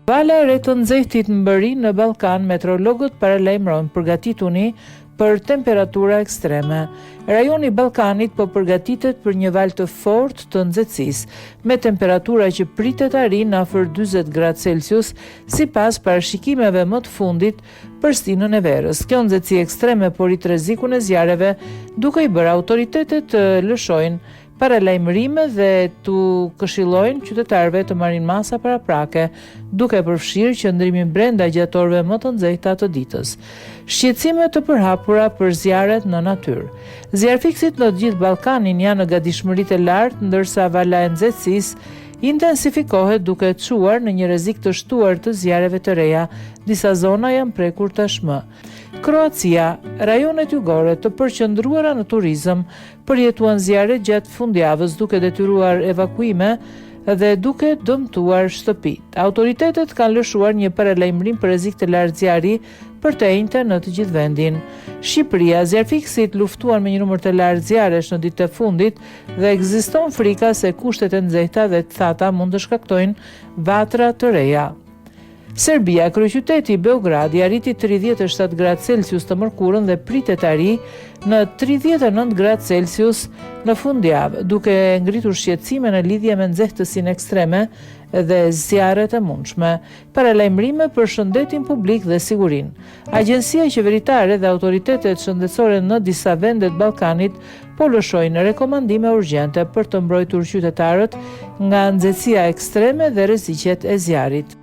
Vala e re të nxehtit në Mbëri në Ballkan, meteorologët paralajmërojnë përgatituni për temperatura ekstreme. Rajoni i Ballkanit po përgatitet për një val të fortë të nxehtësisë, me temperatura që pritet arrijnë afër 40 gradë Celsius, sipas parashikimeve më të fundit për stinën e verës. Kjo nxehtësi ekstreme po rrit rrezikun e zjarreve, duke i bërë autoritetet të lëshojnë paralajmërime dhe të këshillojnë qytetarëve të marrin masa paraprake, duke përfshirë qëndrimin brenda gjatë orëve më të nxehta të ditës. Shqetësime të përhapura për zjarret në natyrë. Zjarfiksit në të gjithë Ballkanin janë në gatishmëritë e lartë, ndërsa vala e nxehtësisë intensifikohet duke çuar në një rrezik të shtuar të zjarreve të reja. Disa zona janë prekur tashmë. Kroacia, rajonet jugore të përqendruara në turizëm përjetuan zjarre gjatë fundjavës, duke detyruar evakuime dhe duke dëmtuar shtëpitë. Autoritetet kanë lëshuar një paralajmërim për rrezik të lartë zjarri për të enjte në të gjithë vendin. Shqipëria, zjarfiksit luftuan me një numër të lartë zjarresh në ditët e fundit dhe ekziston frika se kushtet e nxehta dhe të thata mund të shkaktojnë vatra të reja. Serbia, kryeqyteti Beogradi, arriti 37 gradë Celsius të mërkurën dhe pritet të arrijë në 39 gradë Celsius në fundjavë, duke ngritur shqetësime në lidhje me nxehtësinë ekstreme dhe zjarret e mundshme. Paralajmërime për shëndetin publik dhe sigurinë. Agjencia qeveritare dhe autoritetet shëndetësore në disa vende të Ballkanit po lëshojnë rekomandime urgjente për të mbrojtur qytetarët nga nxehtësia ekstreme dhe rreziqet e zjarrit.